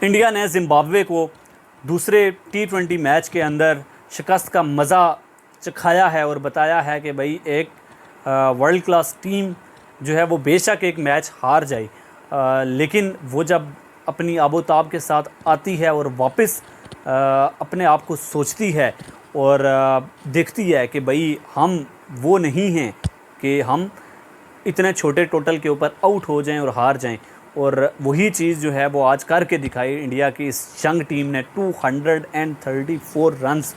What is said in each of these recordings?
India ने Zimbabwe को दूसरे T20 मैच के अंदर शिकस्त का मज़ा चखाया है और बताया है कि भाई एक वर्ल्ड क्लास टीम जो है वो बेशक एक मैच हार जाए, लेकिन वो जब अपनी आबोताब के साथ आती है और वापस अपने आप को सोचती है और देखती है कि भाई हम वो नहीं हैं कि हम इतने छोटे टोटल के ऊपर आउट हो जाएं और हार जाएं, और वही चीज़ जो है वो आज करके दिखाई इंडिया की इस यंग टीम ने। 234 रन्स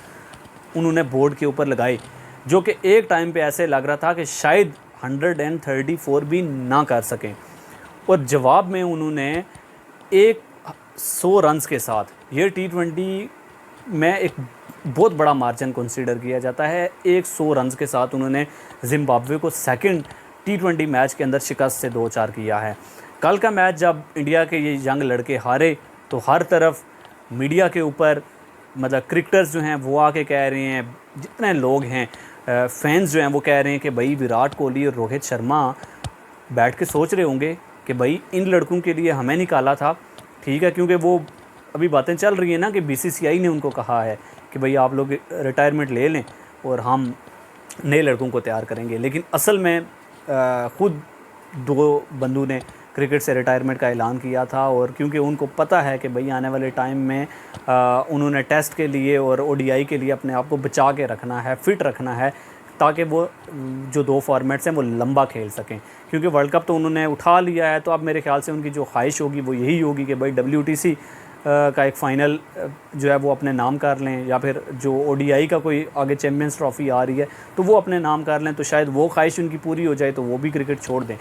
उन्होंने बोर्ड के ऊपर लगाए, जो कि एक टाइम पे ऐसे लग रहा था कि शायद 134 भी ना कर सकें, और जवाब में उन्होंने 100 रन्स के साथ, ये T20 में एक बहुत बड़ा मार्जिन कंसीडर किया जाता है, 100 रन्स के साथ उन्होंने जिम्बाब्वे को सेकंड T20 मैच के अंदर शिकस्त से 2-4 किया है। कल का मैच जब इंडिया के ये यंग लड़के हारे तो हर तरफ मीडिया के ऊपर मतलब क्रिकेटर्स जो हैं वो आके कह रहे हैं, जितने लोग हैं फैंस जो हैं वो कह रहे हैं कि भाई विराट कोहली और रोहित शर्मा बैठ के सोच रहे होंगे कि भाई इन लड़कों के लिए हमें निकाला था, ठीक है, क्योंकि वो अभी बातें चल रही हैं ना कि BCCI ने उनको कहा है कि भाई आप लोग रिटायरमेंट ले लें और हम नए लड़कों को तैयार करेंगे। लेकिन असल में ख़ुद दो बंदों ने क्रिकेट से रिटायरमेंट का ऐलान किया था, और क्योंकि उनको पता है कि भाई आने वाले टाइम में उन्होंने टेस्ट के लिए और ODI के लिए अपने आप को बचा के रखना है, फिट रखना है, ताकि वो जो 2 फॉर्मेट्स हैं वो लंबा खेल सकें। क्योंकि वर्ल्ड कप तो उन्होंने उठा लिया है, तो अब मेरे ख्याल से उनकी जो ख्वाहिश होगी वो यही होगी कि भाई WTC का एक फ़ाइनल जो है वो अपने नाम कर लें, या फिर जो ODI का कोई आगे चैम्पियंस ट्रॉफ़ी आ रही है तो वो अपने नाम कर लें, तो शायद वो ख्वाहिश उनकी पूरी हो जाए तो वो भी क्रिकेट छोड़ दें।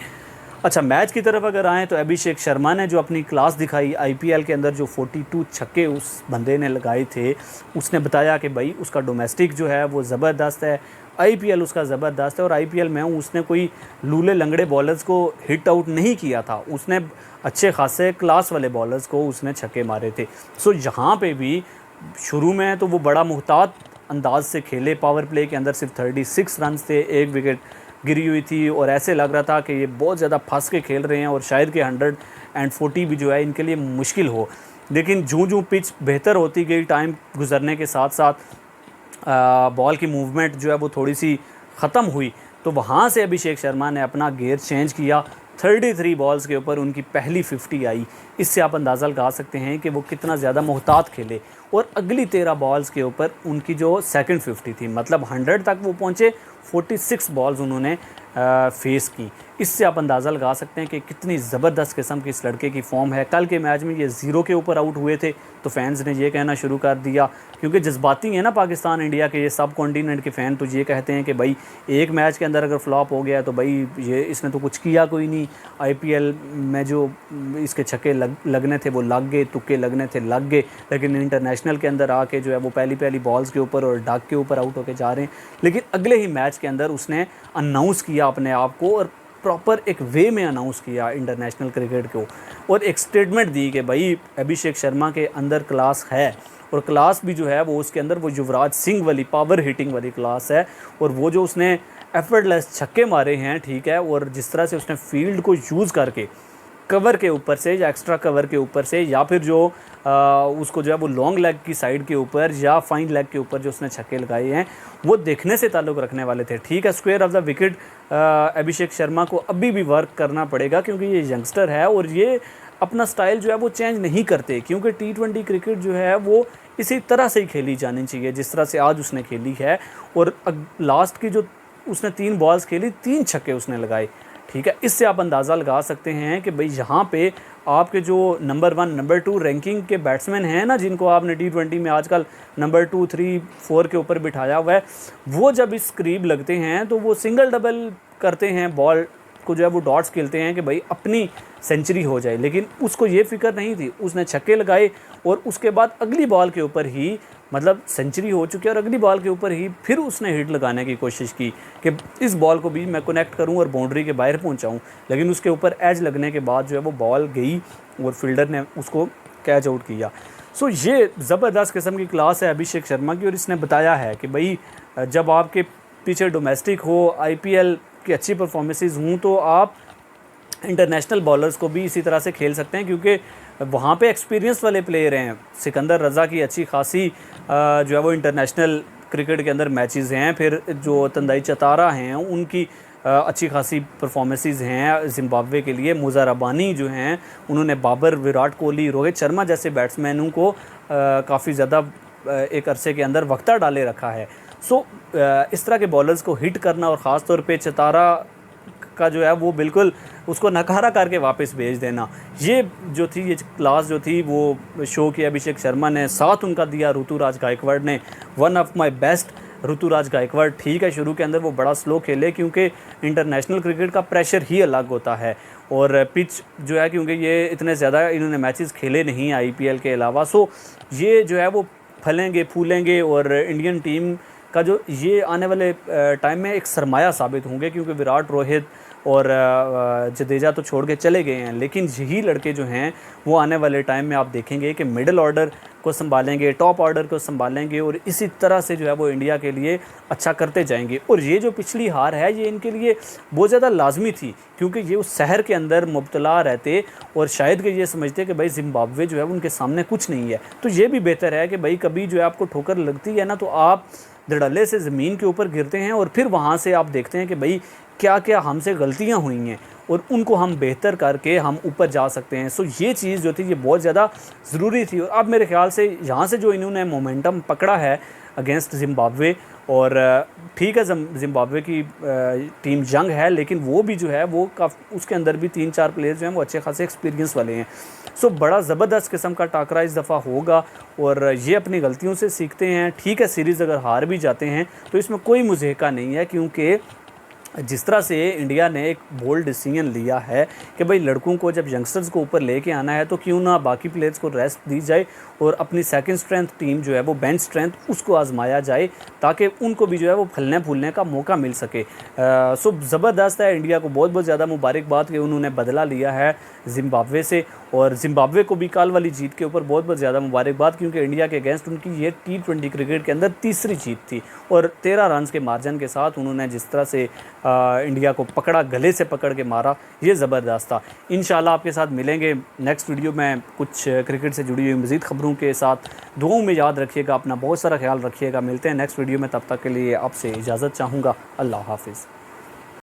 अच्छा, मैच की तरफ अगर आएँ तो अभिषेक शर्मा ने जो अपनी क्लास दिखाई IPL के अंदर, जो 42 छक्के उस बंदे ने लगाए थे, उसने बताया कि भाई उसका डोमेस्टिक जो है वो ज़बरदस्त है, IPL उसका ज़बरदस्त है, और IPL में उसने कोई लूले लंगड़े बॉलर्स को हिट आउट नहीं किया था, उसने अच्छे खासे क्लास वाले बॉलर्स को उसने छक्के मारे थे। सो यहाँ पे भी शुरू में तो वो बड़ा मुहतात अंदाज से खेले, पावर प्ले के अंदर सिर्फ 36 रन थे, 1 विकेट गिरी हुई थी, और ऐसे लग रहा था कि ये बहुत ज़्यादा फंस के खेल रहे हैं और शायद कि 140 भी जो है इनके लिए मुश्किल हो। लेकिन जूँ पिच बेहतर होती गई, टाइम गुजरने के साथ साथ बॉल की मूवमेंट जो है वो थोड़ी सी ख़त्म हुई, तो वहाँ से अभिषेक शर्मा ने अपना गियर चेंज किया। 33 बॉल्स के ऊपर उनकी पहली 50 आई। इससे आप अंदाज़ा लगा सकते हैं कि वो कितना ज़्यादा मोहतात खेले, और अगली 13 बॉल्स के ऊपर उनकी जो सेकंड 50 थी, मतलब 100 तक वो पहुँचे। 46 बॉल्स उन्होंने फेस की। इससे आप अंदाज़ा लगा सकते हैं कि कितनी ज़बरदस्त किस्म की इस लड़के की फॉर्म है। कल के मैच में ये 0 के ऊपर आउट हुए थे, तो फैंस ने ये कहना शुरू कर दिया, क्योंकि जज्बाती है ना पाकिस्तान इंडिया के ये सब कॉन्टिनेंट के फ़ैन, तो ये कहते हैं कि भाई एक मैच के अंदर अगर फ्लॉप हो गया तो भाई ये इसने तो कुछ किया कोई नहीं, IPL में जो इसके छक्के लगने थे वो लग गए, तुक्के लगने थे लग गए, लेकिन इंटरनेशनल के अंदर आके जो है वो पहली बॉल्स के ऊपर और डक के ऊपर आउट होके जा रहे हैं। लेकिन अगले ही मैच के अंदर उसने अनाउंस किया अपने आप को, और प्रॉपर एक वे में अनाउंस किया इंटरनेशनल क्रिकेट को, और एक स्टेटमेंट दी कि भाई अभिषेक शर्मा के अंदर क्लास है, और क्लास भी जो है वो उसके अंदर वो युवराज सिंह वाली पावर हिटिंग वाली क्लास है, और वो जो उसने एफर्टलेस छक्के मारे हैं, ठीक है, और जिस तरह से उसने फील्ड को यूज़ करके कवर के ऊपर से या एक्स्ट्रा कवर के ऊपर से, या फिर जो उसको जो है वो लॉन्ग लेग की साइड के ऊपर या फाइन लेग के ऊपर जो उसने छक्के लगाए हैं, वो देखने से ताल्लुक़ रखने वाले थे। ठीक है, square of the wicket Abhishek Sharma को अभी भी वर्क करना पड़ेगा, क्योंकि ये यंगस्टर है और ये अपना स्टाइल जो है वो चेंज नहीं करते, क्योंकि T20 क्रिकेट जो है वो इसी तरह से ही खेली जानी चाहिए जिस तरह से आज उसने खेली है। और लास्ट की जो उसने 3 बॉल्स खेली, 3 छक्के उसने लगाए, ठीक है। इससे आप अंदाज़ा लगा सकते हैं कि भाई यहाँ पे आपके जो नंबर 1, नंबर 2 रैंकिंग के बैट्समैन हैं ना, जिनको आपने T20 में आजकल नंबर 2, 3, 4 के ऊपर बिठाया हुआ है, वो जब इस करीब लगते हैं तो वो सिंगल डबल करते हैं, बॉल को जो है वो डॉट्स खेलते हैं कि भाई अपनी सेंचुरी हो जाए। लेकिन उसको ये फिक्र नहीं थी, उसने छक्के लगाए और उसके बाद अगली बॉल के ऊपर ही, मतलब सेंचुरी हो चुकी है और अगली बॉल के ऊपर ही फिर उसने हिट लगाने की कोशिश की कि इस बॉल को भी मैं कनेक्ट करूं और बाउंड्री के बाहर पहुंचाऊं। लेकिन उसके ऊपर एज लगने के बाद जो है वो बॉल गई और फील्डर ने उसको कैच आउट किया। सो ये ज़बरदस्त किस्म की क्लास है अभिषेक शर्मा की, और इसने बताया है कि भाई जब आपके पीछे डोमेस्टिक हो, IPL की अच्छी परफॉर्मेंसेस हों, तो आप इंटरनेशनल बॉलर्स को भी इसी तरह से खेल सकते हैं, क्योंकि वहाँ पे एक्सपीरियंस वाले प्लेयर हैं। सिकंदर रज़ा की अच्छी खासी जो है वो इंटरनेशनल क्रिकेट के अंदर मैचेस हैं। फिर जो तंदाई चतारा हैं उनकी अच्छी खासी परफॉर्मेंसेस हैं ज़िम्बाब्वे के लिए। मुज़ा रबानी जो हैं उन्होंने बाबर, विराट कोहली, रोहित शर्मा जैसे बैट्समैनों को काफ़ी ज़्यादा एक अरसे के अंदर वक्ता डाले रखा है। सो इस तरह के बॉलर्स को हिट करना और ख़ास तौर पे चतारा का जो है वो बिल्कुल उसको नकारा करके वापस भेज देना, ये जो थी ये क्लास जो थी वो शो की अभिषेक शर्मा ने, साथ उनका दिया ऋतुराज गायकवाड़ ने। One of my best Ruturaj Gaikwad. ठीक है, शुरू के अंदर वो बड़ा स्लो खेले क्योंकि इंटरनेशनल क्रिकेट का प्रेशर ही अलग होता है और पिच जो है क्योंकि ये इतने ज़्यादा इन्होंने मैचेस खेले नहीं IPL के अलावा। सो ये जो है वो फलेंगे फूलेंगे और इंडियन टीम का जो ये आने वाले टाइम में एक सरमाया साबित होंगे क्योंकि विराट, रोहित और जडेजा तो छोड़ के चले गए हैं, लेकिन यही लड़के जो हैं वो आने वाले टाइम में आप देखेंगे कि मिडिल ऑर्डर को संभालेंगे, टॉप ऑर्डर को संभालेंगे और इसी तरह से जो है वो इंडिया के लिए अच्छा करते जाएंगे। और ये जो पिछली हार है ये इनके लिए बहुत ज़्यादा लाजमी थी क्योंकि ये उस शहर के अंदर मुब्तला रहते और शायद कि ये समझते कि भाई ज़िम्बाब्वे जो है उनके सामने कुछ नहीं है। तो ये भी बेहतर है कि भाई कभी जो है आपको ठोकर लगती है ना तो आप धड़ल्ले से ज़मीन के ऊपर गिरते हैं और फिर वहाँ से आप देखते हैं कि भाई क्या क्या हमसे गलतियाँ हुई हैं और उनको हम बेहतर करके हम ऊपर जा सकते हैं। सो ये चीज़ जो थी ये बहुत ज़्यादा ज़रूरी थी। और अब मेरे ख्याल से यहाँ से जो इन्होंने मोमेंटम पकड़ा है अगेंस्ट ज़िम्बाब्वे, और ठीक है ज़िम्बाब्वे की टीम यंग है लेकिन वो भी जो है वो उसके अंदर भी 3-4 प्लेयर्स जो हैं वो अच्छे खासे एक्सपीरियंस वाले हैं। सो बड़ा ज़बरदस्त किस्म का टाकरा इस दफ़ा होगा और ये अपनी गलतियों से सीखते हैं। ठीक है, सीरीज़ अगर हार भी जाते हैं तो इसमें कोई मुज़ेहका नहीं है क्योंकि जिस तरह से इंडिया ने एक बोल्ड डिसीजन लिया है कि भाई लड़कों को जब यंगस्टर्स को ऊपर लेके आना है तो क्यों ना बाकी प्लेयर्स को रेस्ट दी जाए और अपनी सेकंड स्ट्रेंथ टीम जो है वो बेंच स्ट्रेंथ उसको आजमाया जाए ताकि उनको भी जो है वो फलने फूलने का मौका मिल सके। सो ज़बरदस्त है, इंडिया को बहुत बहुत ज़्यादा मुबारकबाद कि उन्होंने बदला लिया है ज़िम्बाब्वे से, और ज़िम्बाब्वे को भी कल वाली जीत के ऊपर बहुत बहुत ज़्यादा मुबारकबाद क्योंकि इंडिया के अगेंस्ट उनकी ये T20 क्रिकेट के अंदर तीसरी जीत थी और 13 रन के मार्जिन के साथ उन्होंने जिस तरह से इंडिया को पकड़ा, गले से पकड़ के मारा, ये ज़बरदस्त था। इंशाल्लाह आपके साथ मिलेंगे नेक्स्ट वीडियो में कुछ क्रिकेट से जुड़ी हुई मज़ीद ख़बरों के साथ। दुआओं में याद रखिएगा, अपना बहुत सारा ख्याल रखिएगा। मिलते हैं नेक्स्ट वीडियो में, तब तक के लिए आपसे इजाज़त चाहूँगा। अल्लाह हाफ़िज़।